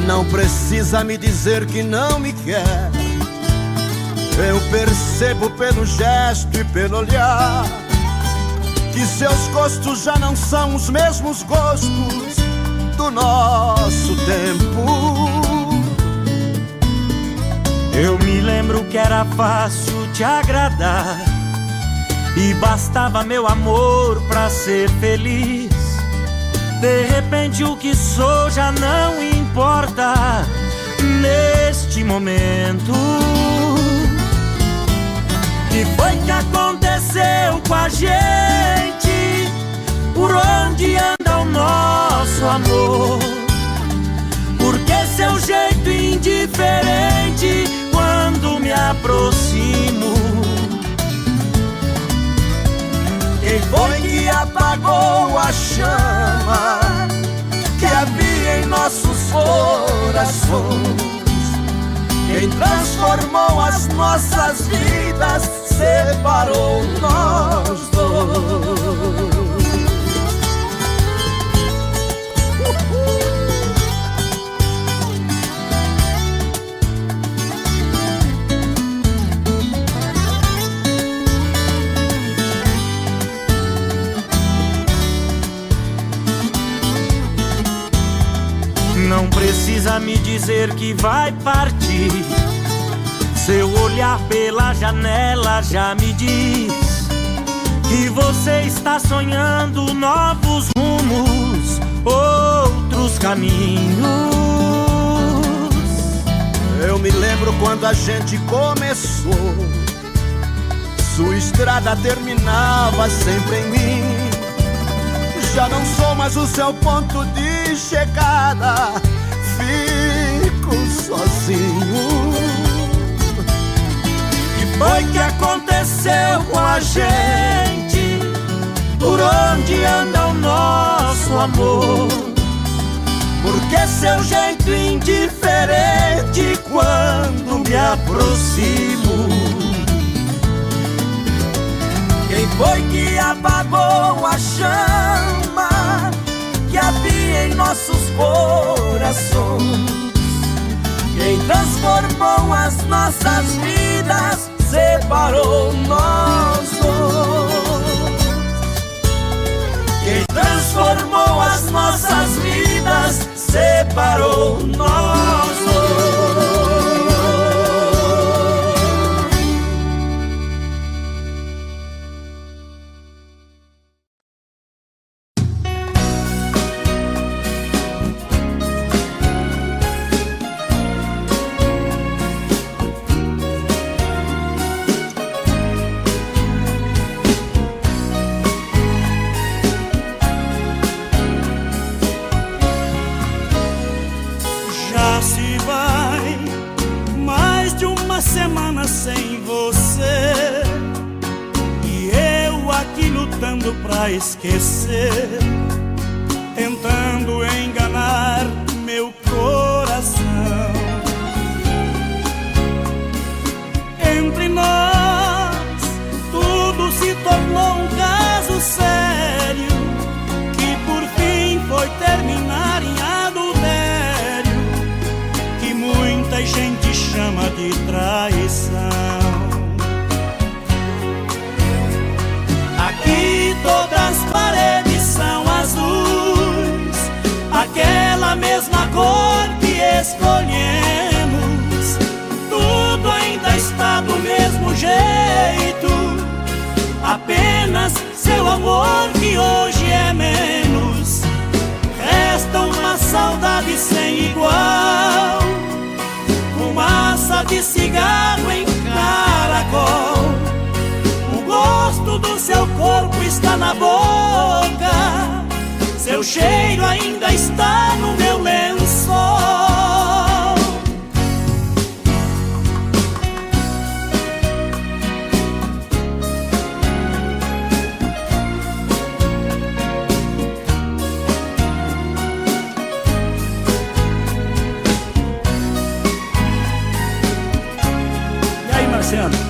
Não precisa me dizer que não me quer. Eu percebo pelo gesto e pelo olhar que seus gostos já não são os mesmos gostos do nosso tempo. Eu me lembro que era fácil te agradar e bastava meu amor pra ser feliz. De repente o que sou já não importa neste momento. Que foi que aconteceu com a gente? Por onde anda o nosso amor? Por que seu jeito indiferente quando me aproximo? Quem foi que apagou a chama que havia em nossos corações? Quem transformou as nossas vidas, separou nós dois. Não precisa me dizer que vai partir. Seu olhar pela janela já me diz que você está sonhando novos rumos, outros caminhos. Eu me lembro quando a gente começou, sua estrada terminava sempre em mim. Já não sou mais o seu ponto de chegada, fico sozinho. Que foi que aconteceu com a gente? Por onde anda o nosso amor? Por que seu jeito indiferente quando me aproximo? Quem foi que apagou a chama que havia em nossos corações? Quem transformou as nossas vidas, separou nós dois. Quem transformou as nossas vidas, separou nós dois. Semana sem você e eu aqui lutando pra esquecer, tentando enganar meu coração. Entre nós tudo se tornou um caso sério que por fim foi terminar em adultério, que muita gente chama de traição. Aqui todas as paredes são azuis, aquela mesma cor que escolhemos. Tudo ainda está do mesmo jeito, apenas seu amor que hoje é menos. Resta uma saudade sem igual, fumaça de cigarro em caracol. O gosto do seu corpo está na boca, seu cheiro ainda está no meu lençol.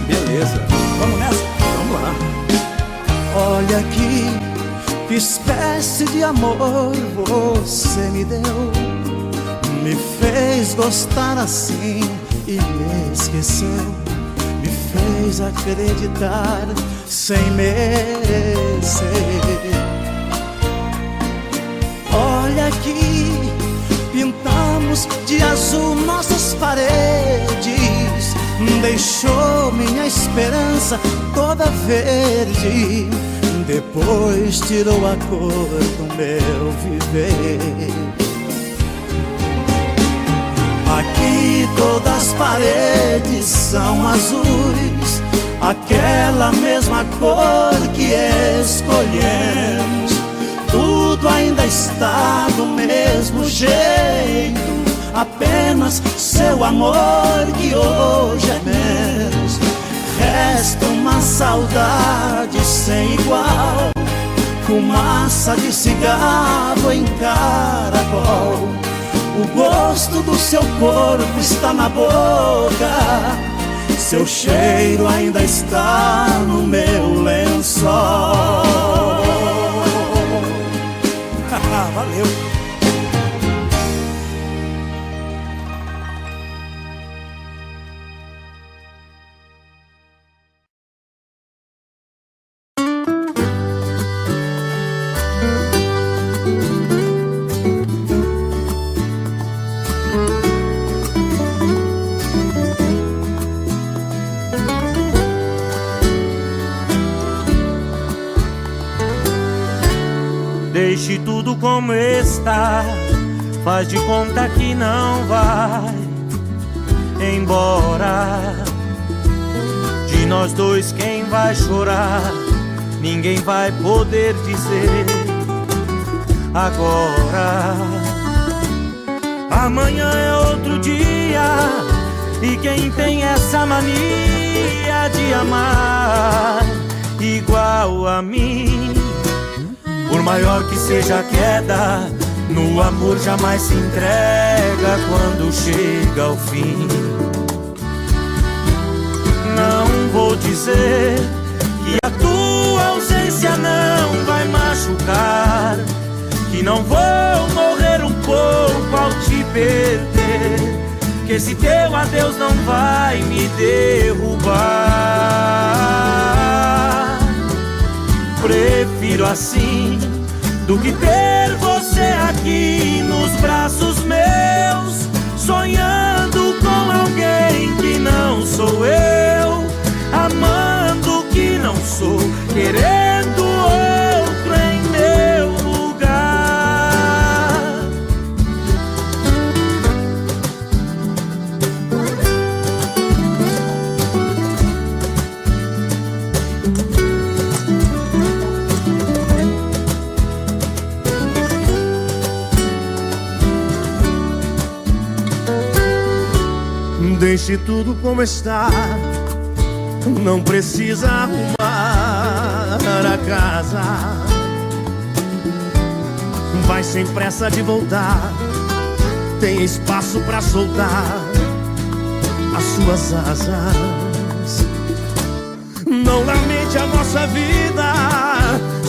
Beleza, vamos nessa? Vamos lá. Olha aqui, que espécie de amor você me deu. me fez gostar assim e me esqueceu, me fez acreditar sem merecer. Olha aqui, pintamos de azul nossas paredes, deixou minha esperança toda verde, depois tirou a cor do meu viver. Aqui todas as paredes são azuis, aquela mesma cor que escolhemos. Tudo ainda está do mesmo jeito, apenas seu amor que hoje é menos. Resta uma saudade sem igual, fumaça de cigarro em caracol. O gosto do seu corpo está na boca, seu cheiro ainda está no meu lençol. Valeu. Deixe tudo como está, faz de conta que não vai embora. De nós dois quem vai chorar, ninguém vai poder dizer agora. Amanhã é outro dia, e quem tem essa mania de amar igual a mim, por maior que seja a queda, no amor jamais se entrega quando chega ao fim. Não vou dizer que a tua ausência não vai machucar, que não vou morrer um pouco ao te perder, que esse teu adeus não vai me derrubar. Prefiro assim do que ter você aqui nos braços meus, sonhando com alguém que não sou eu, amando que não sou, querendo outro em meu lugar. Deixe tudo como está, não precisa arrumar a casa. Vai sem pressa de voltar, tem espaço pra soltar as suas asas. Não lamente a nossa vida,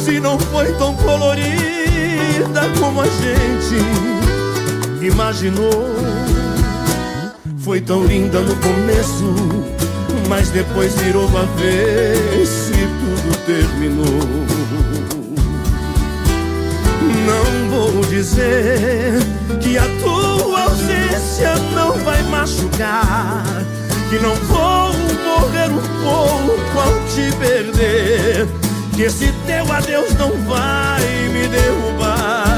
se não foi tão colorida como a gente imaginou. Foi tão linda no começo, mas depois virou uma vez e tudo terminou. Não vou dizer que a tua ausência não vai machucar, que não vou morrer um pouco ao te perder, que esse teu adeus não vai me derrubar.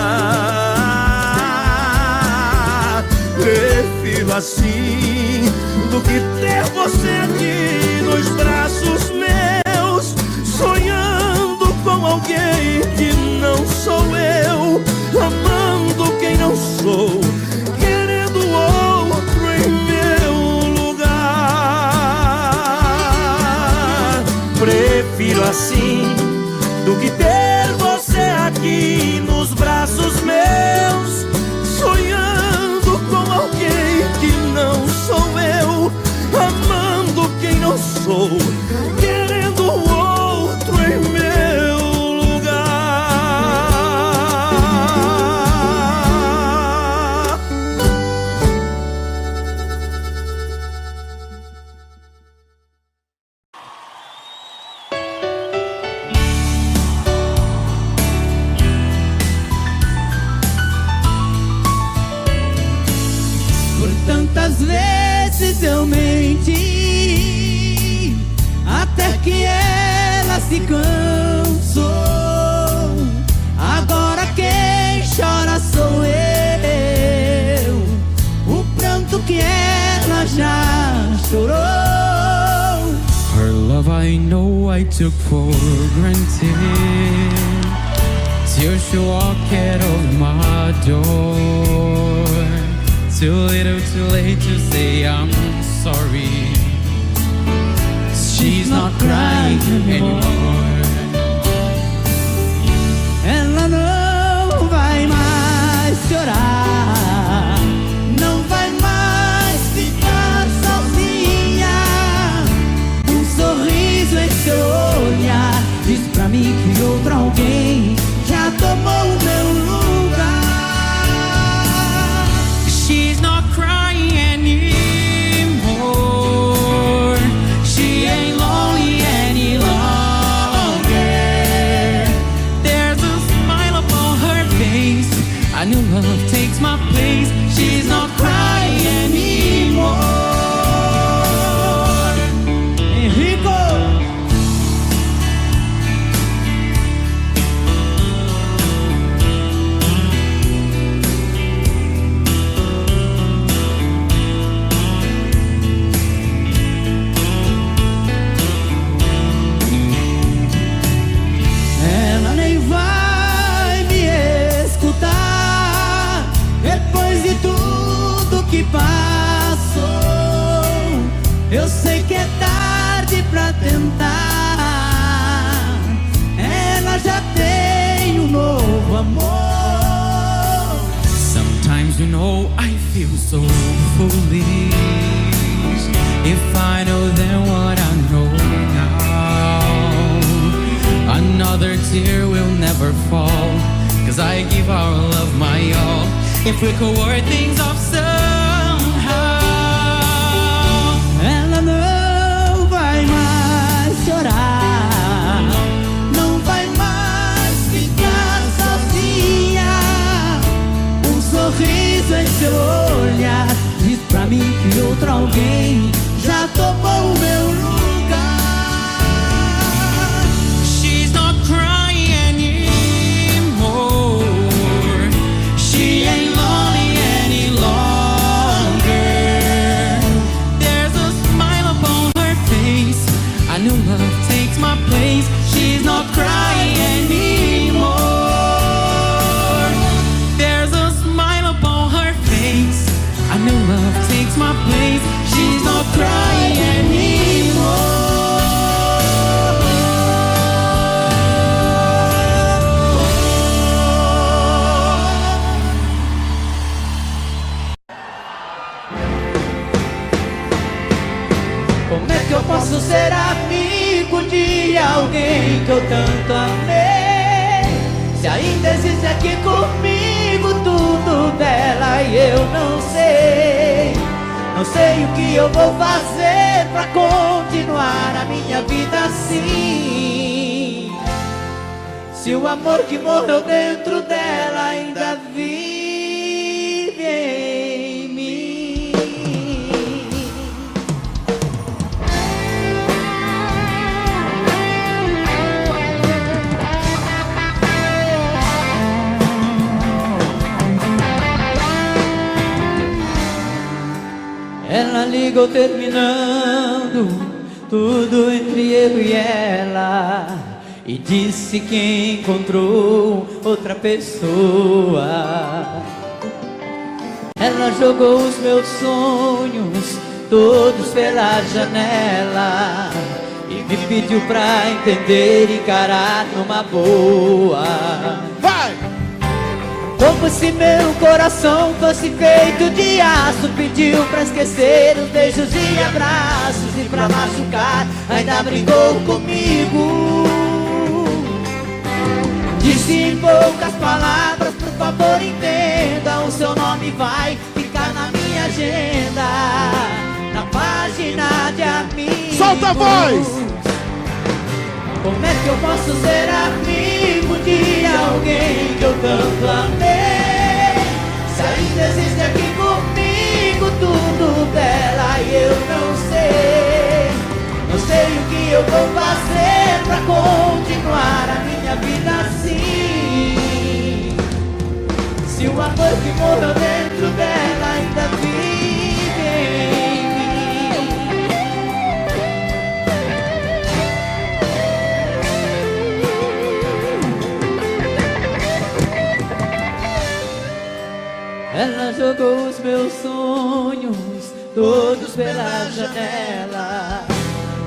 Prefiro assim do que ter você aqui nos braços meus, sonhando com alguém que não sou eu, amando quem não sou, querendo outro em meu lugar. Prefiro assim do que ter você aqui nos braços meus, sonhando com alguém que não sou eu, amando quem não silenciosamente, até que ela se cansou. Agora quem chora sou eu, o pranto que ela já chorou. Her love I know I took for granted, till she walked out of my door. Too little too late to say I'm sorry. She's not crying anymore. Ela não vai mais chorar, não vai mais ficar sozinha. Um sorriso em seu olhar diz pra mim que outro alguém já tomou o meu lugar. She's not crying anymore. She ain't lonely any longer. There's a smile upon her face. I knew love takes my place. She's not crying anymore. Henrico! Ela nem vai me escutar depois de tudo que passou. Eu sei que é tarde pra tentar. Ela já tem um novo amor. Sometimes you know I feel so foolish. If I know then what I know now, another tear will never fall, 'cause I give our love my all. If we could work things off somehow. Ela não vai mais chorar, não vai mais ficar sozinha. Um sorriso em seu olhar diz pra mim que outro alguém já tomou o meu lugar. She's not crying anymore. She ain't lonely any longer. There's a smile upon her face. I knew love takes my place. She's not crying anymore. There's a smile upon her face. I knew love takes my place. She's not crying anymore. Como é que eu posso ser amigo de alguém que eu tanto amei? Se ainda existe aqui comigo tudo dela e eu não sei. Não sei o que eu vou fazer pra continuar a minha vida assim. Se o amor que morreu dentro dela ainda vive em mim. Ela ligou terminando tudo entre eu e ela e disse que encontrou outra pessoa. Ela jogou os meus sonhos todos pela janela e me pediu pra entender e encarar numa boa. Vai! Como se meu coração fosse feito de aço, pediu pra esquecer os beijos e abraços, e pra machucar ainda brigou comigo. Disse em poucas palavras, por favor entenda, o seu nome vai ficar na minha agenda, na página de amigos. Solta a voz! Como é que eu posso ser amigo de alguém que eu tanto amei? Se ainda existe aqui comigo tudo dela e eu minha vida assim. Se o amor que morreu dentro dela ainda vive em mim. Ela jogou os meus sonhos todos pela janela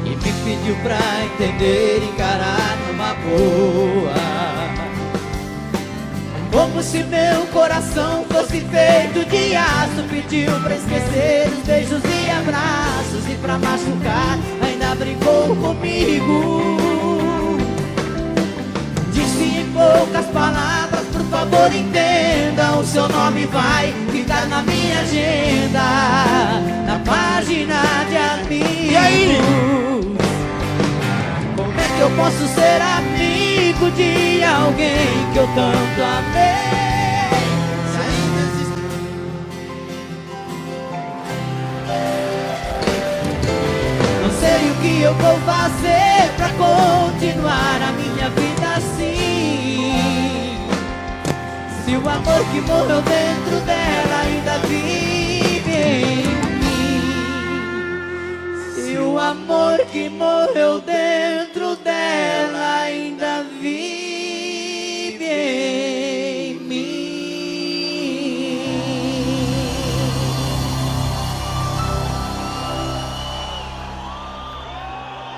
e me pediu pra entender e encarar numa boa. Como se meu coração fosse feito de aço, pediu pra esquecer os beijos e abraços, e pra machucar ainda brincou comigo. Disse em poucas palavras, por favor entenda, o seu nome vai ficar na minha agenda, na página de amigos. E aí? Como é que eu posso ser amigo de alguém que eu tanto amei? Se ainda existe... Não sei o que eu vou fazer pra continuar a minha vida assim. Se o amor que morreu dentro dela ainda vive em mim. Se o amor que morreu dentro dela ainda vive em mim.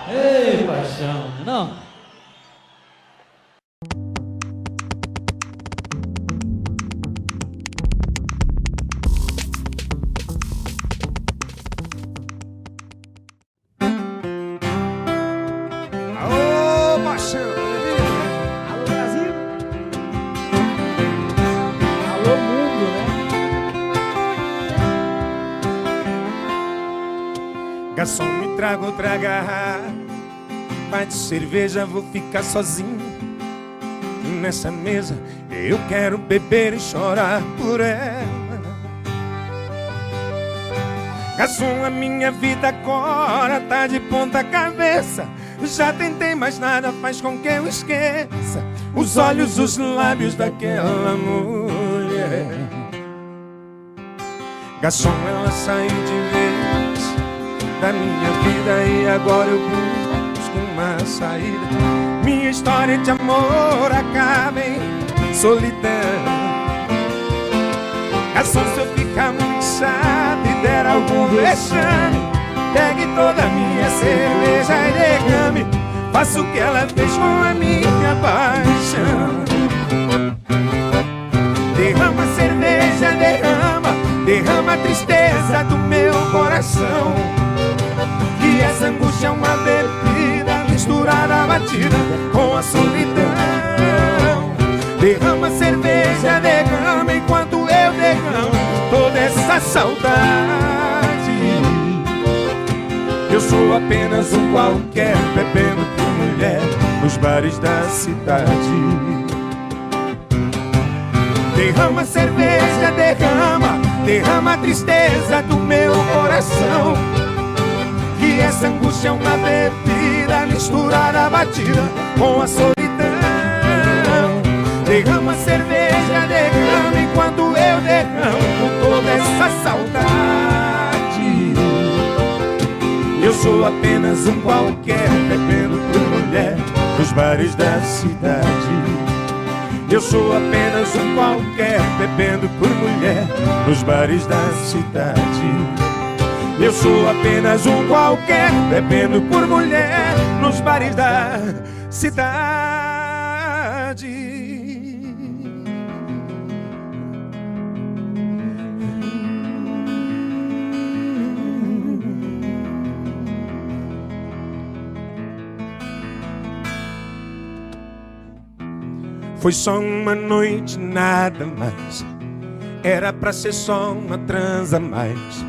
Ei, paixão, não? Garçom, me traga outra garrafa de cerveja, vou ficar sozinho nessa mesa. Eu quero beber e chorar por ela. Garçom, a minha vida agora tá de ponta cabeça. Já tentei, mas nada faz com que eu esqueça os olhos, os lábios daquela mulher. Garçom, ela saiu de vez da minha vida e agora eu busco uma saída. Minha história de amor acaba em solidão. Garçom, se eu ficar muito chato e der algum vexame, pegue toda a minha cerveja e derrame. Faça o que ela fez com a minha paixão. Derrama a cerveja, derrama a tristeza do meu coração. E essa angústia é uma bebida misturada, batida com a solidão. Derrama a cerveja, derrama enquanto eu derramo toda essa saudade. Eu sou apenas um qualquer, bebendo por mulher nos bares da cidade. Derrama a cerveja, derrama a tristeza do meu coração. E essa angústia é uma bebida misturada, batida com a solidão. Derrama a cerveja, derrama enquanto eu derramo toda essa saudade. Eu sou apenas um qualquer, bebendo por mulher nos bares da cidade. Eu sou apenas um qualquer, bebendo por mulher nos bares da cidade. Eu sou apenas um qualquer, bebendo por mulher nos bares da cidade. Foi só uma noite, nada mais. Era pra ser só uma transa mais,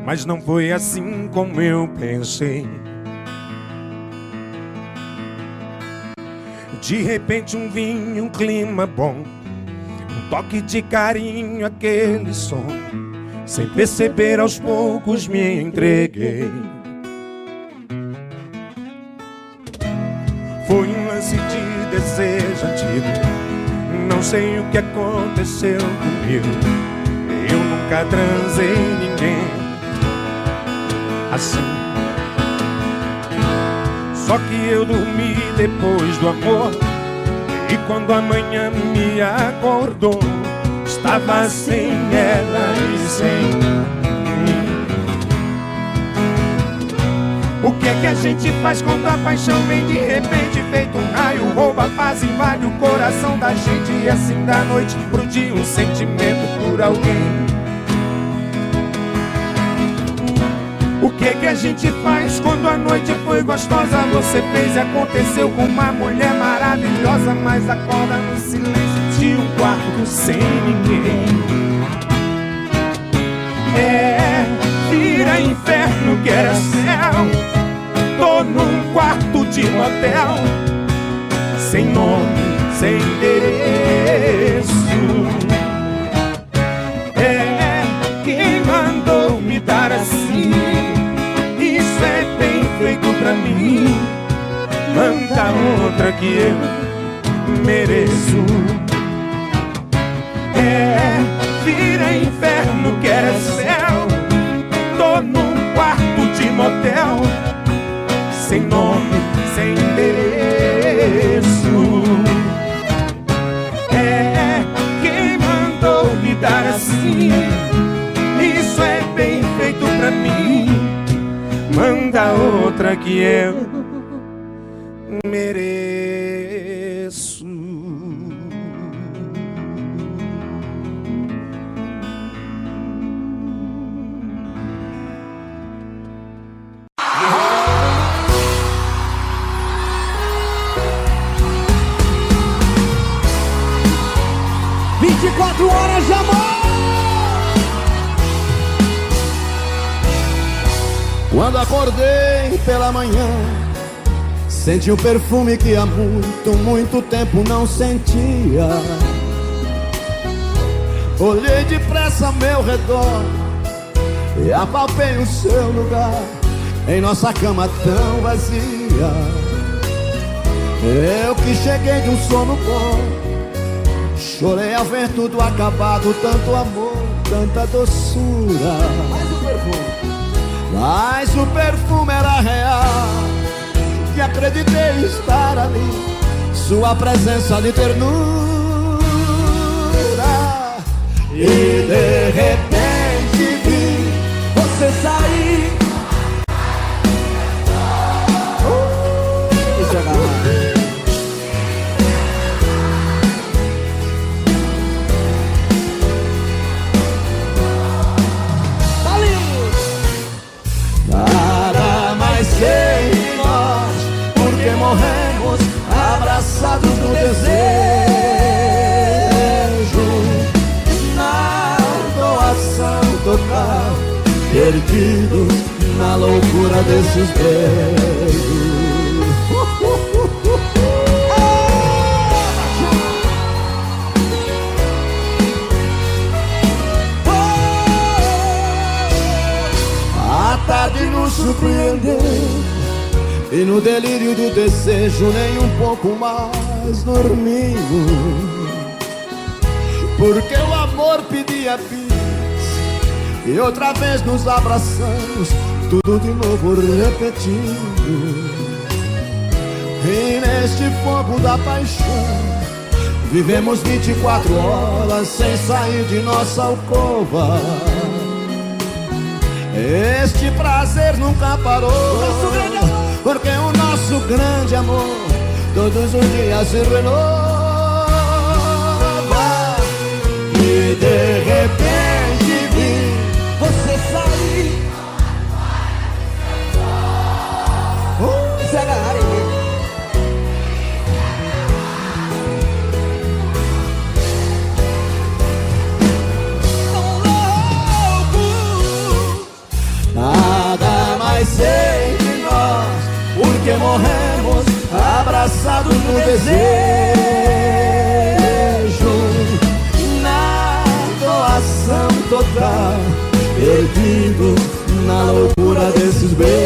mas não foi assim como eu pensei. De repente um vinho, um clima bom, um toque de carinho, aquele som. Sem perceber, aos poucos me entreguei. Foi um lance de desejo antigo. Não sei o que aconteceu comigo, eu nunca transei ninguém assim. Só que eu dormi depois do amor, e quando a manhã me acordou, estava sem ela e sem mim. O que é que a gente faz quando a paixão vem de repente, feito um raio, rouba a paz, invade o coração da gente, e assim da noite pro dia um sentimento por alguém. O que é que a gente faz quando a noite foi gostosa? Você fez e aconteceu com uma mulher maravilhosa, mas acorda no silêncio de um quarto sem ninguém. É, vira inferno que era céu. Tô num quarto de motel, sem nome, sem endereço. É, quem mandou me dar assim? Isso é bem feito pra mim. Manda outra que eu mereço. É, vira inferno que era céu. Tô num quarto de motel, sem nome, sem endereço. É, quem mandou me dar assim? Isso é bem feito pra mim. Manda outra que eu mereço. Horas de amor. Quando acordei pela manhã, senti um perfume que há muito, muito tempo não sentia. Olhei depressa ao meu redor e apalpei o seu lugar em nossa cama tão vazia. Eu que cheguei de um sono bom, chorei ao ver tudo acabado, tanto amor, tanta doçura. Mas o perfume era real, e acreditei estar ali, sua presença de ternura. E de repente vi você sair. Isso é garra. Sei nós, porque morremos abraçados no desejo, na doação total, perdidos na loucura desses beijos. A tarde nos surpreendeu, e no delírio do desejo nem um pouco mais dormimos, porque o amor pedia bis, e outra vez nos abraçamos, tudo de novo repetindo. E neste fogo da paixão vivemos 24 horas sem sair de nossa alcova. Este prazer nunca parou, porque o nosso grande amor todos os dias se renova. E de repente vi você sair. Se agarrar em mim. Nada mais sei de nós, porque morremos abraçados no desejo, na doação total, perdidos na loucura desses beijos.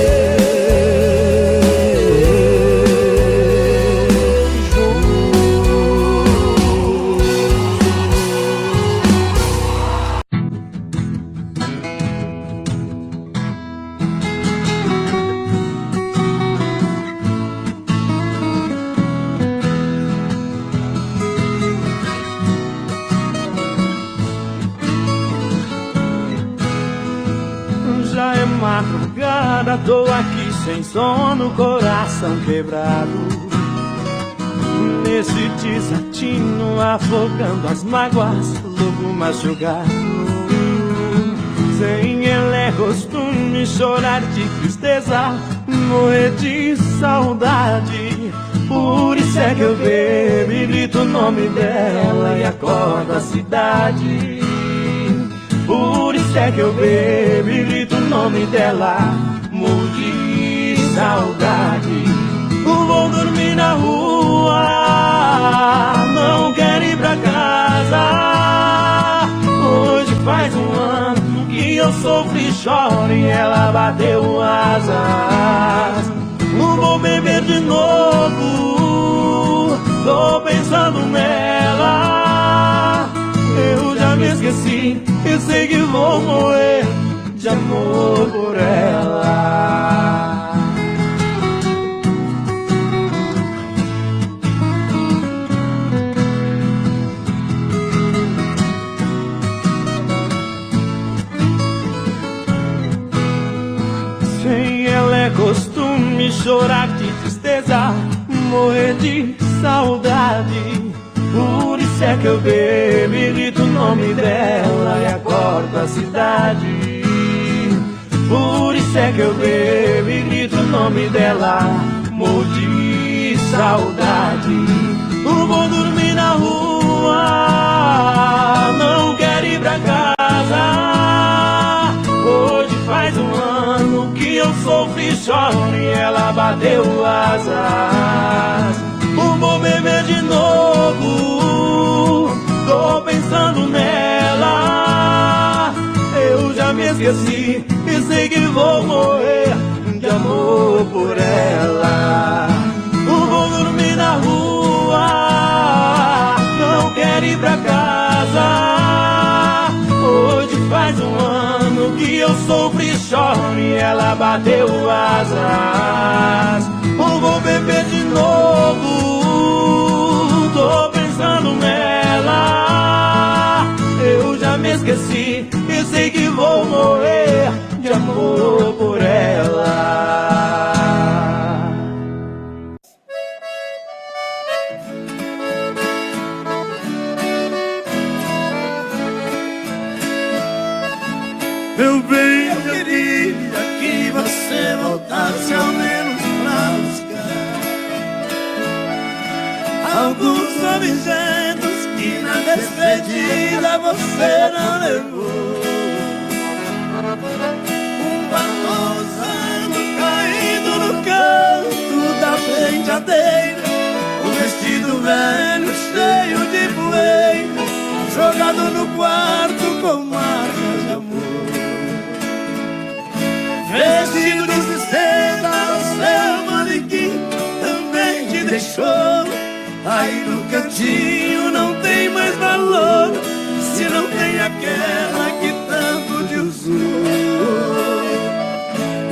madrugada, tô aqui sem sono, coração quebrado. Nesse desatino, afogando as mágoas, louco machucado. Sem ela é costume chorar de tristeza, morrer de saudade. Por isso é que eu bebo e grito o nome dela e acordo a cidade. Por isso é que eu bebo e grito o nome dela, morro de saudade. Vou dormir na rua, não quero ir pra casa. Hoje faz um ano que eu sofro e choro e ela bateu asas. Não vou beber de novo, tô pensando nela. Eu já me esqueci e sei que vou morrer de amor por ela. Sem ela é costume chorar de tristeza, morrer de saudade. Por isso é que eu bebo e grito o nome dela e acordo a cidade. Por isso é que eu bebo e grito o nome dela, morro de saudade. Vou dormir na rua, não quero ir pra casa. Hoje faz um ano que eu sofro e choro e ela bateu asas. Vou beber de novo, tô pensando nela. Eu já me esqueci e sei que vou morrer de amor por ela. Vou dormir na rua, não quero ir pra casa. Hoje faz um ano que eu sofro e choro e ela bateu asas. Vou beber de novo, tô pensando nela. Eu já me esqueci e sei que vou morrer de amor por ela. Meu bem, eu queria que você voltasse ao menos pra buscar alguns objetos que na despedida você não levou. Um batom usado caído no canto da penteadeira, um vestido velho cheio de poeira, jogado no quarto com marcas de amor. Vestido de seda, o seu manequim também te deixou. Aí no cantinho não tem mais valor, se não tem aquela que tanto te usou.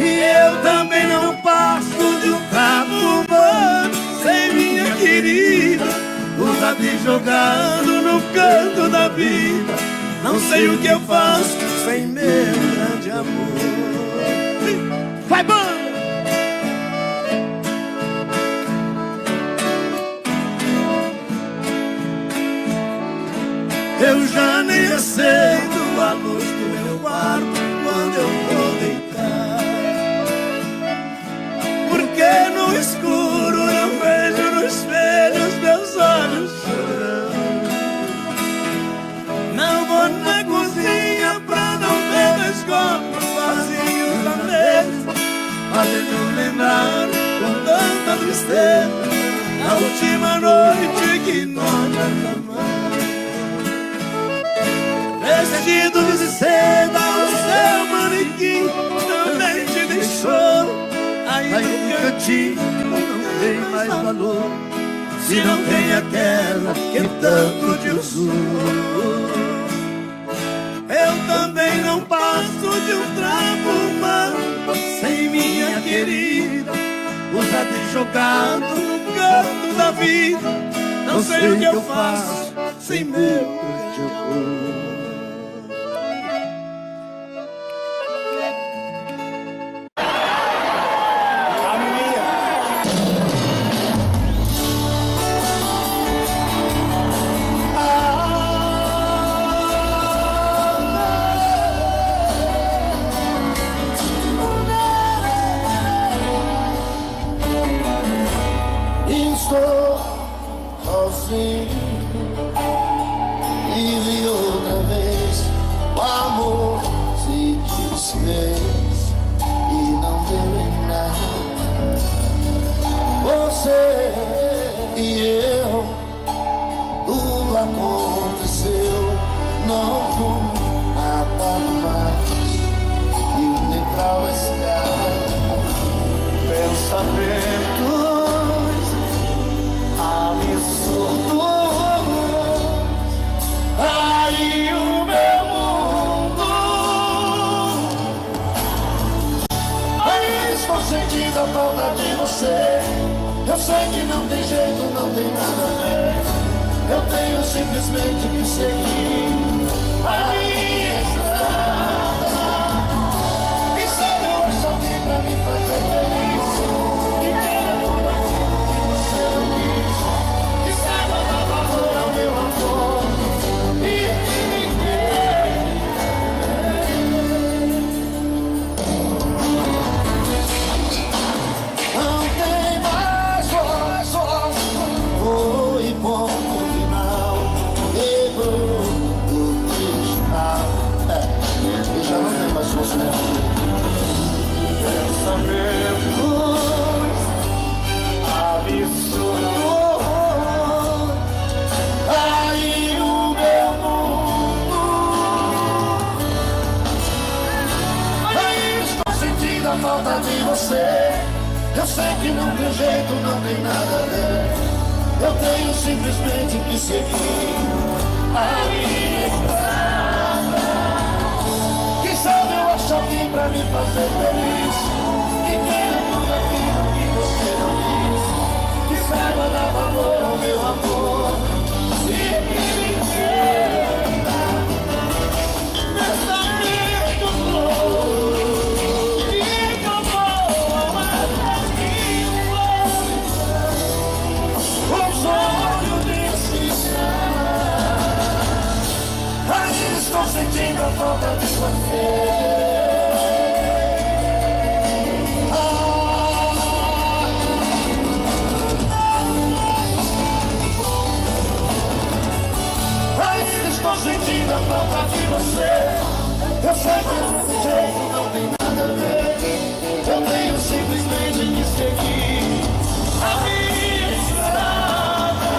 E eu também não passo de um trapo humano, sem minha querida, usado e jogado no canto da vida. Não sei o que eu faço sem meu grande amor. Vai, banda! Eu já nem aceito a luz do meu quarto quando eu vou deitar, porque no escuro eu vejo no espelho os meus olhos chorando. Não vou na cozinha pra não ver dois copos vazios na mesa, fazendo lembrar com tanta tristeza a última noite que nós amamos. Vestido de seda, o seu manequim também te deixou. Aí no cantinho não tem mais valor, se não tem aquela que tanto te usou. Eu também não passo de um trapo humano, sem minha querida, usado e jogado no canto da vida. Não sei o que eu faço sem meu grande amor. sei que não tem jeito, não tem nada a ver. Eu tenho simplesmente que seguir a minha estrada. E sabe, eu acho alguém pra me fazer feliz, que queira tudo aquilo que você não quis, que saiba dar valor ao meu amor e que me quer. Não tem mais voz, foi ponto final, quebrou o cristal. E já não tem mais força, né? Pensamentos absurdos aí no meu mundo. Aí estou sentindo a falta de você. Eu sei que não tem jeito, não tem nada a ver. Eu tenho simplesmente que seguir a minha estrada. Quem sabe eu acho alguém pra me fazer feliz, que queira tudo aquilo que você não quis, que saiba dar valor ao meu amor e que me queira. Pensamentos loucos que acabou os olhos desse céu. Ainda estou sentindo a falta de você. Ainda estou sentindo a falta de você. Eu sei que desse jeito não tem nada a ver. Eu tenho simplesmente que seguir a minha estrada.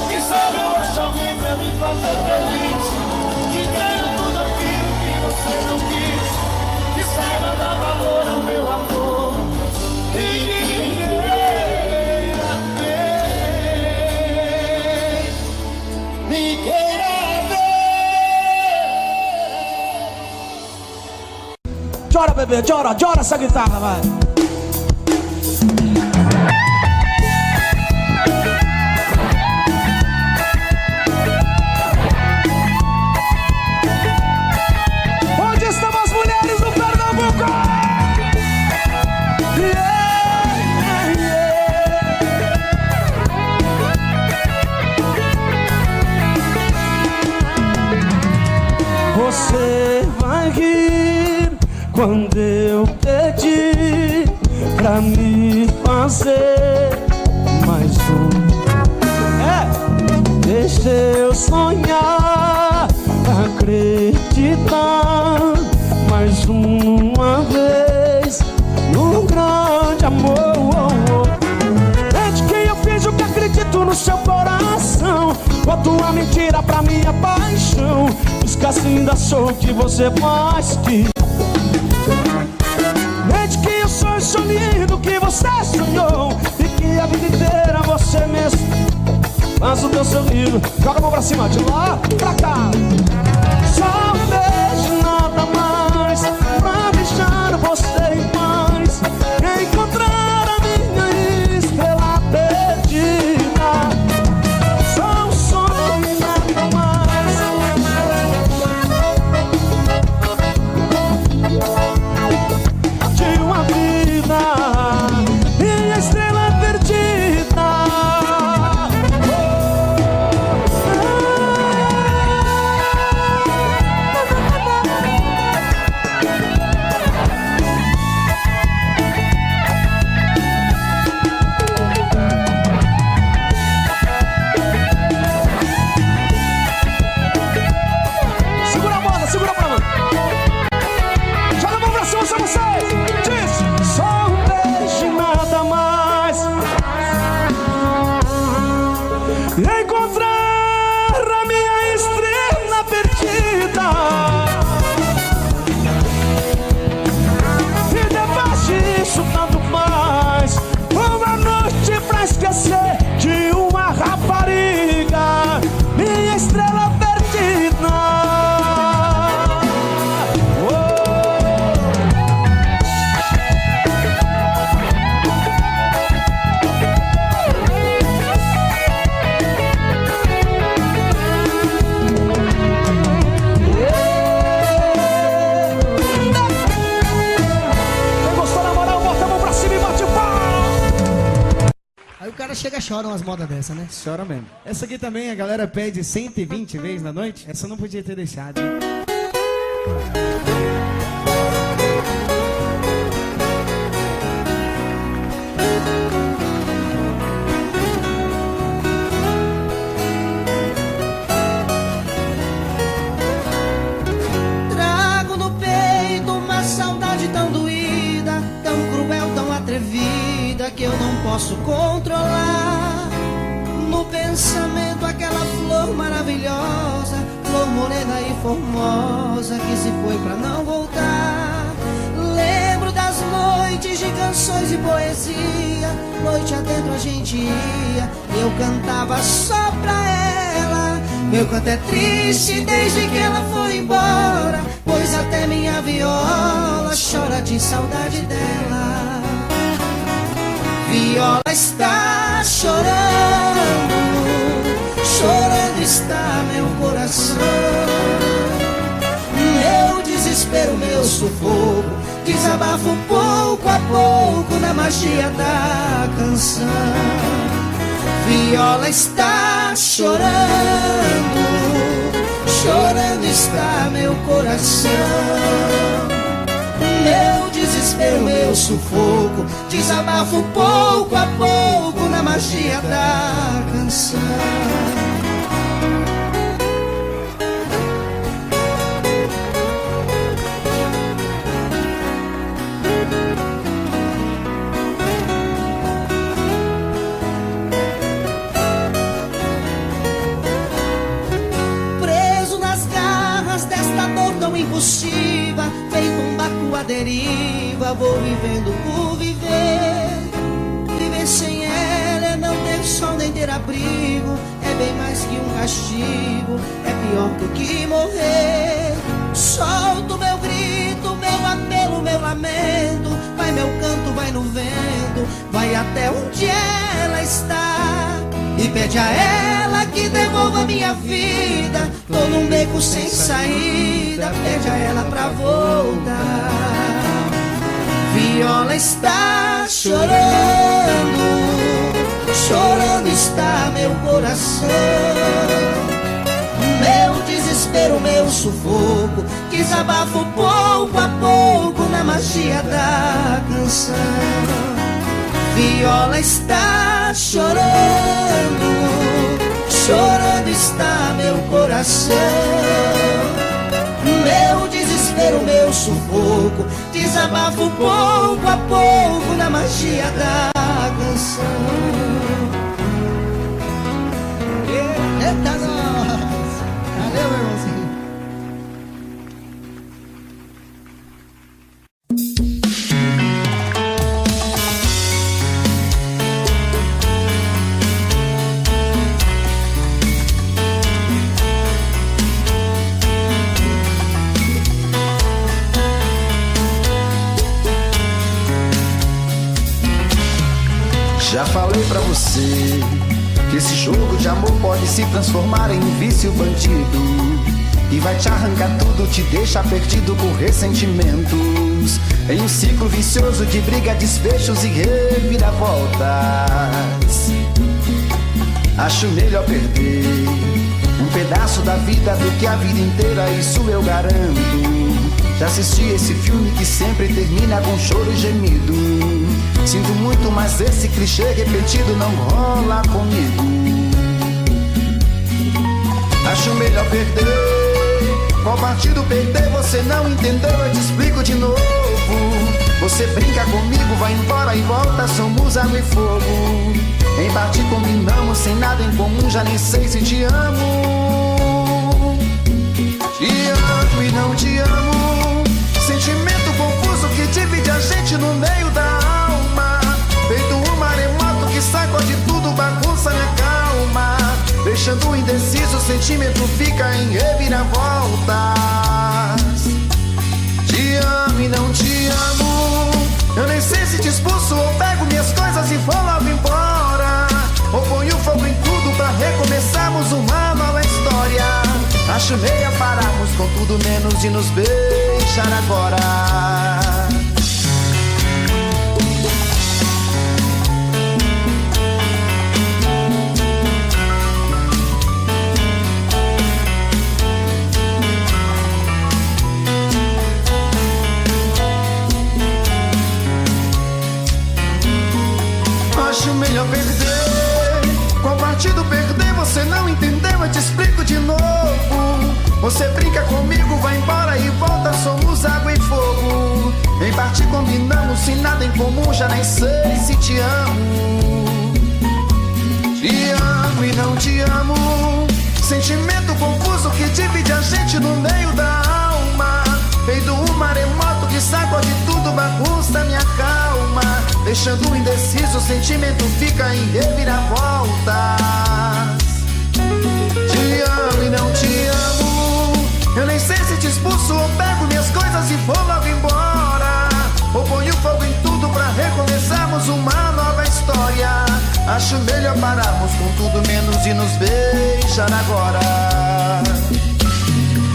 Quem sabe eu acho alguém pra me fazer feliz, que tenha tudo aquilo que você não quis, que saiba dar valor ao meu amor e que me queira ver. Chora, bebê, chora, chora essa guitarra, vai. Onde estão as mulheres do Pernambuco? Yeah, yeah. Você vai rir quando eu pedi pra me fazer mais um. Deixa eu sonhar, acreditar mais uma vez no grande amor. Desde que eu fiz o que acredito no seu coração, boto a mentira pra minha paixão. Diz que ainda sou o que você faz de. Desde que eu sonho, sonhando que você sonhou, e que a vida inteira você mesmo faz o teu sorriso. Joga a mão pra cima, de lá pra cá. Só um beijo, nada mais, pra deixar você em paz, encontrar a minha estrela perdida. Só um sonho e nada mais. De uma vida, minha estrela perdida. caras chegam e choram umas modas dessa, né? Chora mesmo. Essa aqui também a galera pede 120 vezes na noite. Essa eu não podia ter deixado. Trago no peito uma saudade tão doída, tão cruel, tão atrevida, que eu não posso controlar. No pensamento aquela flor maravilhosa, flor morena e formosa, que se foi pra não voltar. Lembro das noites de canções e poesia, noite adentro a gente ia, eu cantava só pra ela. Meu canto é triste desde que ela foi embora, pois até minha viola chora de saudade dela. Viola está chorando, chorando está meu coração. Meu desespero, meu sufoco, desabafo pouco a pouco na magia da canção. Viola está chorando, chorando está meu coração. Meu desespero, meu sufoco, desabafo pouco a pouco na magia da canção. Preso nas garras desta dor tão impossível, feito um barco à deriva, vou vivendo por viver. Viver sem ela é não ter sol nem ter abrigo, é bem mais que um castigo, é pior do que morrer. Solto meu grito, meu apelo, meu lamento, vai meu canto, vai no vento, vai até onde ela está. E pede a ela que devolva minha vida, tô num beco sem saída, pede a ela pra voltar. Viola está chorando, chorando está meu coração. Meu desespero, meu sufoco, desabafo pouco a pouco na magia da canção. Viola está chorando, chorando está meu coração. Meu desespero, meu sufoco, desabafo pouco a pouco na magia da canção. Eita, nós! Valeu, meu irmãozinho. Já falei pra você que esse jogo de amor pode se transformar em vício bandido, e vai te arrancar tudo, te deixar perdido com ressentimentos, em um ciclo vicioso de briga, desfechos e reviravoltas. Acho melhor perder um pedaço da vida do que a vida inteira, isso eu garanto. Já assisti esse filme que sempre termina com choro e gemido. Sinto muito, mas esse clichê repetido não rola comigo. Acho melhor perder. Qual partido perder? Você não entendeu, eu te explico de novo. Você brinca comigo, vai embora e volta, somos água e fogo. Em parte combinamos, sem nada em comum, já nem sei se te amo. Te amo e não te amo, sentimento confuso que divide a gente no meio da alma. Feito um maremoto que sacode tudo, bagunça minha calma. Deixando indeciso, o sentimento fica em reviravoltas. Te amo e não te amo, eu nem sei se te expulso ou pego minhas coisas e vou logo embora, ou ponho fogo em tudo pra recomeçarmos uma nova história. Acho meia pararmos com tudo menos de nos beijar agora. Você brinca comigo, vai embora e volta, somos água e fogo. Em parte combinamos, sem nada em comum, já nem sei se te amo. Te amo e não te amo. Sentimento confuso que divide a gente no meio da alma. Feito um maremoto que sacode tudo, bagunça minha calma. Deixando indeciso, o sentimento fica em reviravoltas. Te amo e não te amo. Eu nem sei se te expulso ou pego minhas coisas e vou logo embora. Ou ponho fogo em tudo pra recomeçarmos uma nova história. Acho melhor pararmos com tudo menos e nos beijar agora.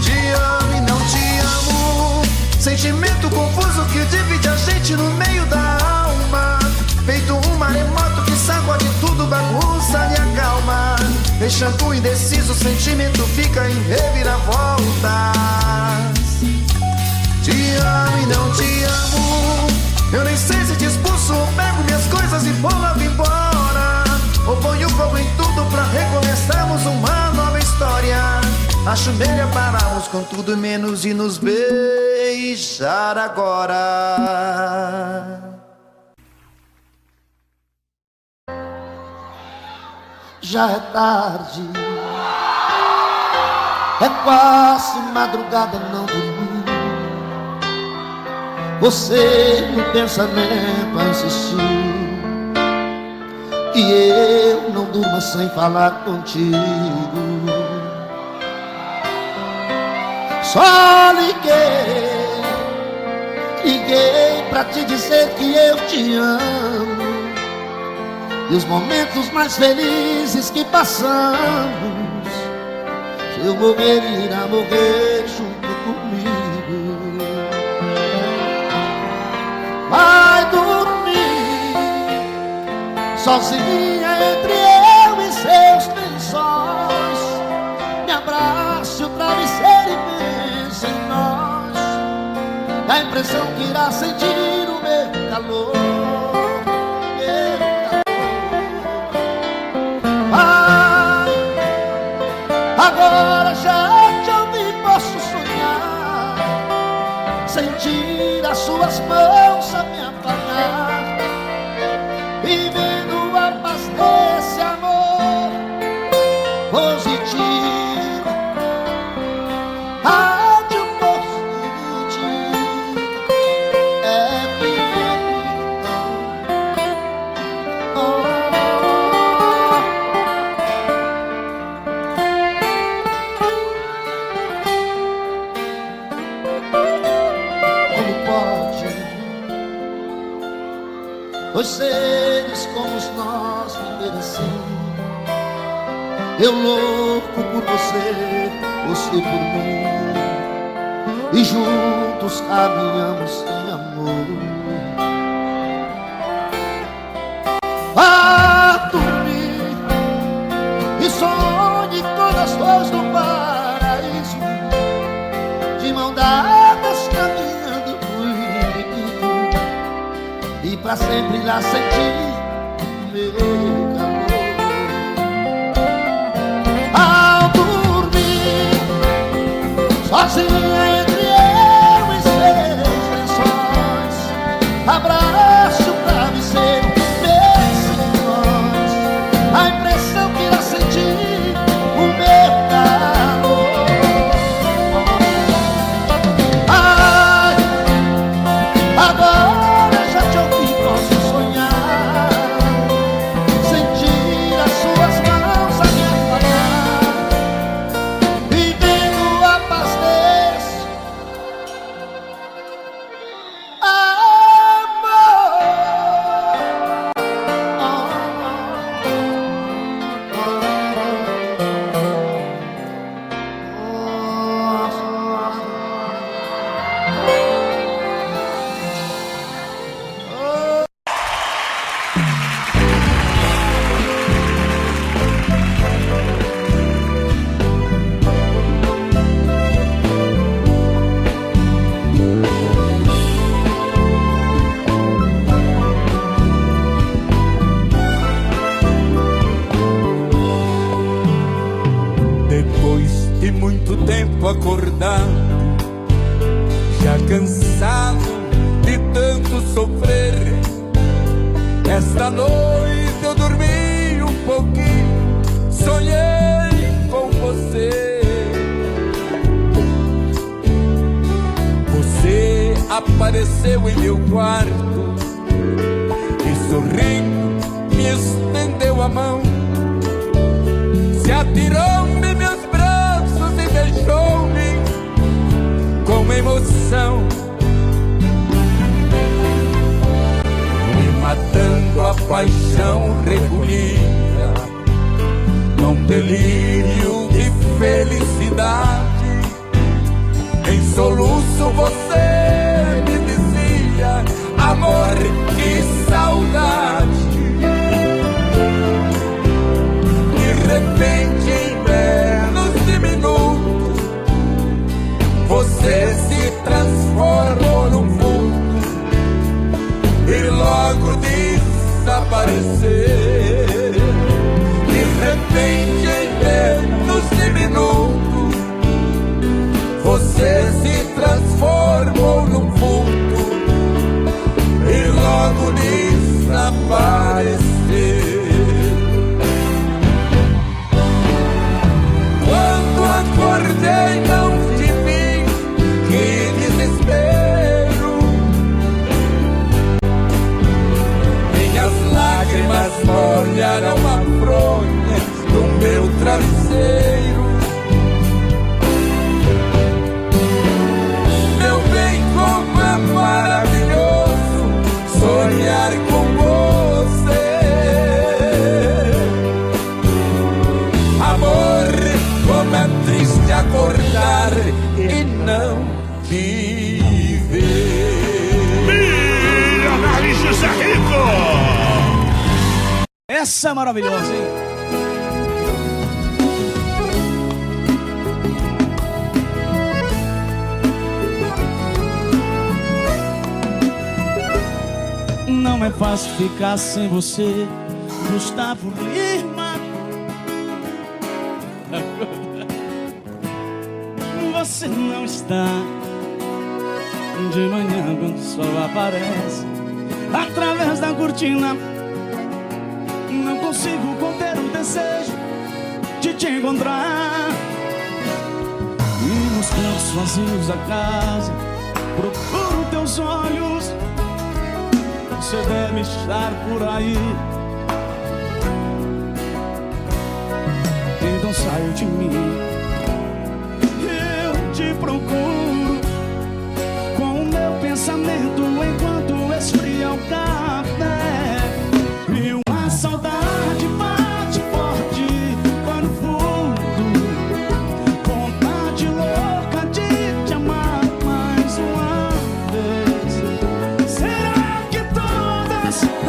Te amo e não te amo. Sentimento confuso que divide a gente no meio da alma. Feito um maremoto que sacode tudo, bagunça minha calma. Deixando indeciso, o sentimento fica em reviravoltas. Te amo e não te amo. Eu nem sei se te expulso ou pego minhas coisas e vou logo embora. Ou ponho fogo em tudo pra recomeçarmos uma nova história. Acho melhor pararmos com tudo menos e nos beijar agora. Já é tarde, é quase madrugada, não dormi. Você no pensamento a insistir, e eu não durmo sem falar contigo. Só liguei pra te dizer que eu te amo. E os momentos mais felizes que passamos, se eu morrer, irá morrer junto comigo. Vai dormir sozinha entre eu e seus lençóis. Me abrace o travesseiro e pense em nós. Dá a impressão que irá sentir o meu calor. Agora já te ouvi, posso sonhar, sentir as suas mãos a me apagar, vivendo a paz desse amor positivo. Rádio positivo é viver. Dois seres como nós viver assim. Eu louco por você, você por mim, e juntos caminhamos em amor. Vá dormir e sonhe com nós dois no paraíso, de mão dadas caminhando pro infinito, e pra sempre lá sentir meu calor. Ao dormir sozinha entre eu e seus lençóis, abraço o travesseiro, pense em nós. A impressão que irá sentir o meu calor. Ai, agora já te ouvi, posso sonhar, sentir as suas mãos a me apagar, vivendo a paz desse amor. já cansado de tanto sofrer. Esta noite eu dormi um pouquinho, sonhei com você. Você apareceu em meu quarto e sorrindo me estendeu a mão, se atirou-me em meus braços e beijou-me com emoção, me matando a paixão recolhida num delírio de felicidade. Em soluço você me dizia: amor, que saudade. De repente, em menos de minutos, você se transformou num vulto e logo desapareceu. De repente, em menos de minutos, você se transformou num vulto e logo desapareceu. Quando acordei não te vi, que desespero. Minhas lágrimas molharam a fronha do meu travesseiro. Maravilhoso sonhar com você. Amor, como é triste acordar e não viver. Milionário José Rico! Essa é maravilhosa, hein? Não é fácil ficar sem você, Gustavo Lima. Você não está de manhã quando o sol aparece através da cortina. Não consigo conter o desejo de te encontrar. E nos cantos vazios da casa procuro teus olhos. Você deve estar por aí. Então saio de mim, eu te procuro com o meu pensamento enquanto esfria o café. E uma saudade bate forte para o fundo, vontade louca de te amar mais uma vez. Será que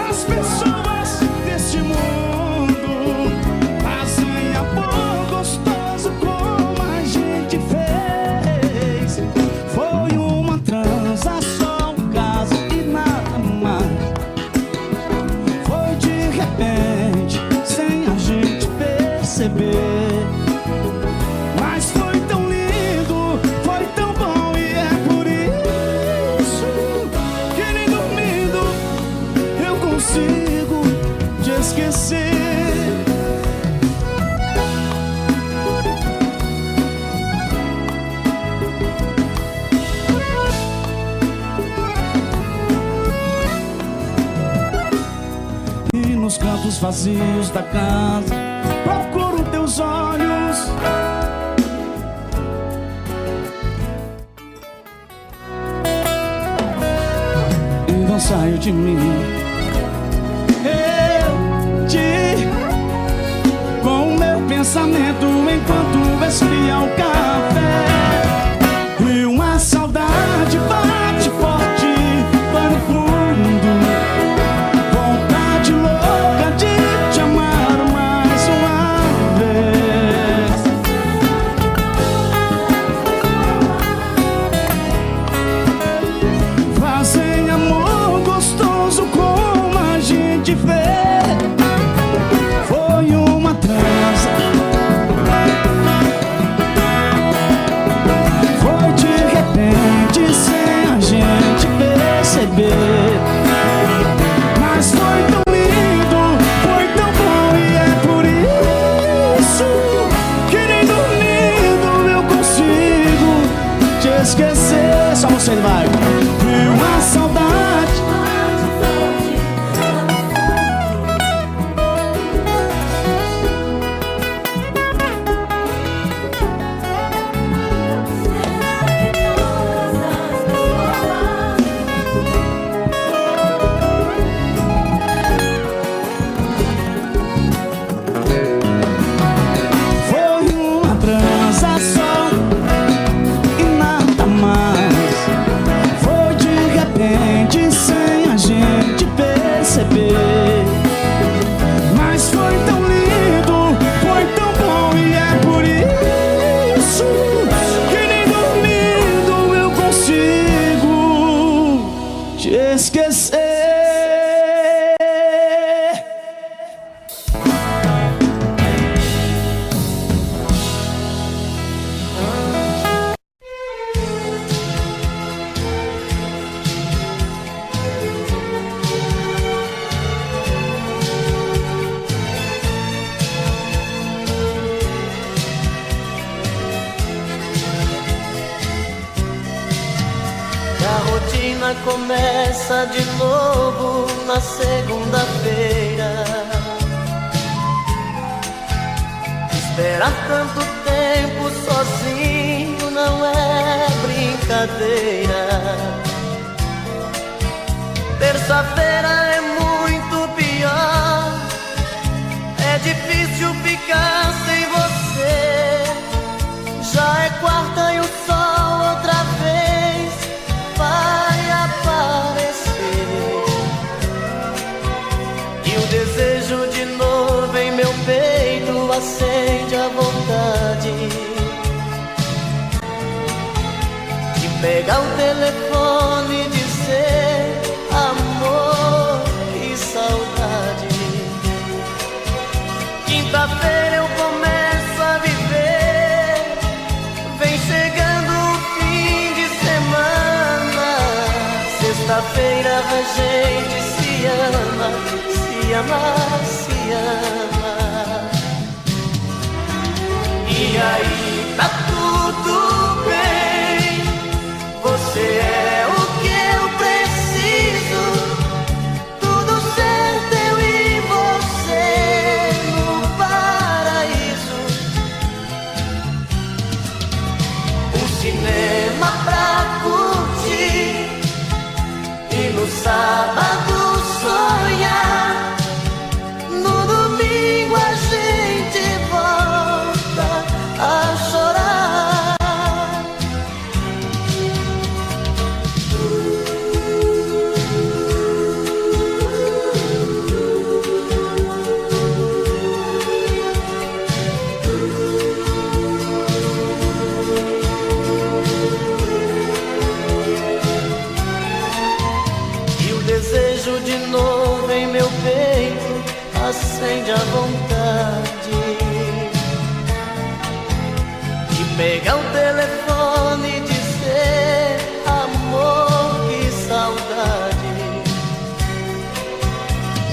as pessoas deste mundo fazem amor gostoso como a gente fez? Foi uma transação, um caso e nada mais. Foi de repente, sem a gente perceber. Mas foi tão lindo, foi tão bom e é por isso que nem dormindo eu consigo te esquecer. E nos cantos vazios da casa procuro teus olhos. Então saio de mim, com o meu pensamento enquanto esfria o café. E uma saudade bate forte para o fundo, vontade louca de te amar mais uma vez. Fazem amor gostoso como a gente fez. Foi uma transa esquecer. Só você vai. Veio uma saudade. Mas foi tão lindo, foi tão bom, e é por isso que nem dormindo eu consigo te esquecer. Começa de novo na segunda-feira. Esperar tanto tempo sozinho não é brincadeira. Terça-feira é muito pior. É difícil ficar sem você. Já é quarta e o sol outra vez vai aparecer. E o desejo de novo em meu peito acende a vontade de pegar o telefone e dizer: amor, que saudade. Quinta-feira eu começo a viver, vem chegando o fim de semana. Sexta-feira a gente se ama, se ama, se ama. E aí tá tudo bem, você é o que eu preciso. Tudo certo, eu e você no paraíso. Um cinema pra curtir e no sábado sonhar. No domingo a gente volta a chorar. E o desejo de novo em meu peito acende a vontade de pegar o telefone e dizer: amor, que saudade.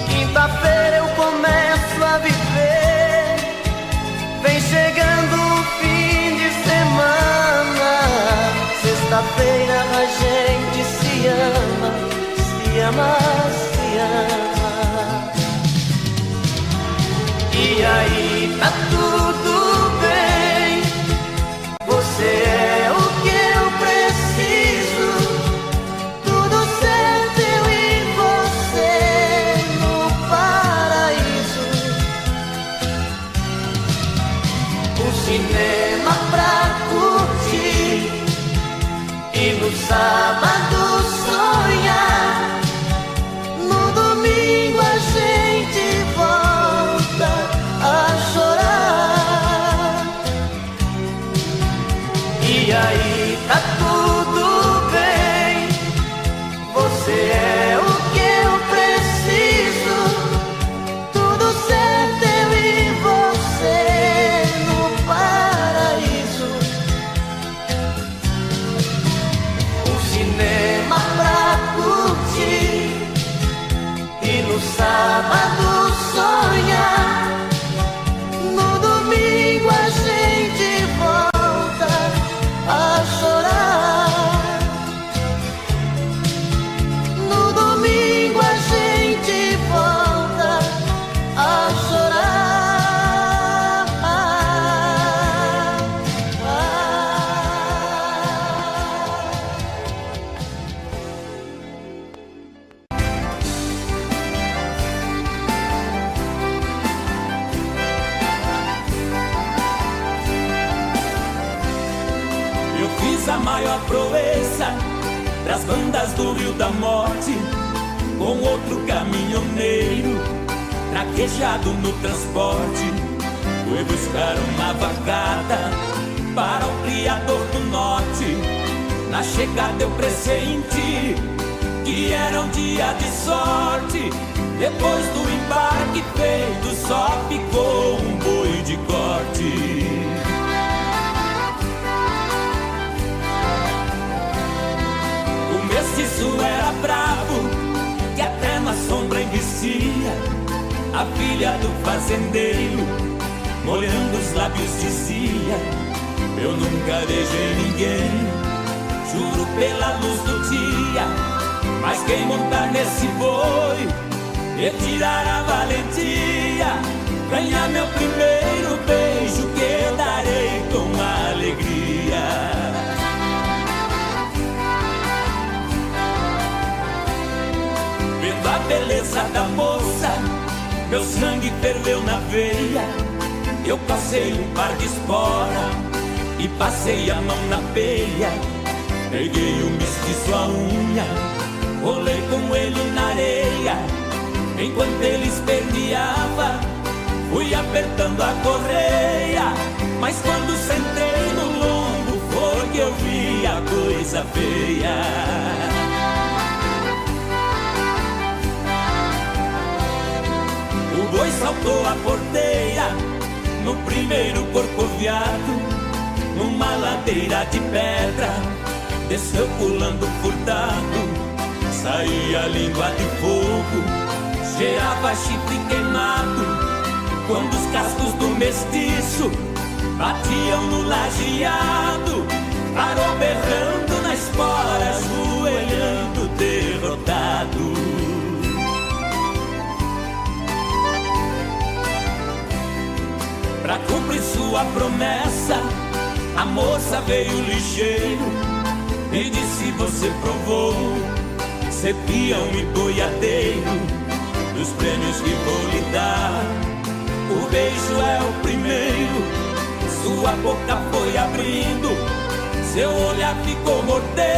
Quinta-feira eu começo a viver, vem chegando o fim de semana. Sexta-feira a gente se ama, se ama, se ama. E aí tá tudo bem, você é o que eu preciso. Tudo certo, eu e você no paraíso. Um cinema pra curtir e no sábado sonhar. No domingo a gente volta a chorar. E aí tá tudo bem, você é o que eu preciso. Tudo certo, eu e você no paraíso. Um cinema proeza pras bandas do Rio da Morte, com outro caminhoneiro traquejado no transporte. Foi buscar uma vacada para o criador do norte. Na chegada eu pressenti que era um dia de sorte. Depois do embarque feito, só ficou um boi de corte. O mestiço era bravo, que até na sombra envicia. A filha do fazendeiro, molhando os lábios, dizia: eu nunca beijei ninguém, juro pela luz do dia. Mas quem montar nesse boi e tirar a valentia, ganhar meu primeiro beijo, que eu darei com alegria. Vendo a beleza da moça, meu sangue ferveu na veia. Eu passei um par de espora e passei a mão na peia. Peguei o mestiço à unha, rolei com ele na areia. Enquanto ele esperneava, fui apertando a correia. Mas quando sentei no lombo, foi que eu vi a coisa feia. O boi saltou a porteira no primeiro corcoviado, numa ladeira de pedra, desceu pulando furtado. Saía a língua de fogo, cheirava chifre queimado. Quando os cascos do mestiço batiam no lajeado, parou berrando na espora, ajoelhando derrotado. Pra cumprir sua promessa, a moça veio ligeiro e disse: você provou ser peão e boiadeiro, dos prêmios que vou lhe dar, o beijo é o primeiro. Sua boca foi abrindo, seu olhar ficou morder.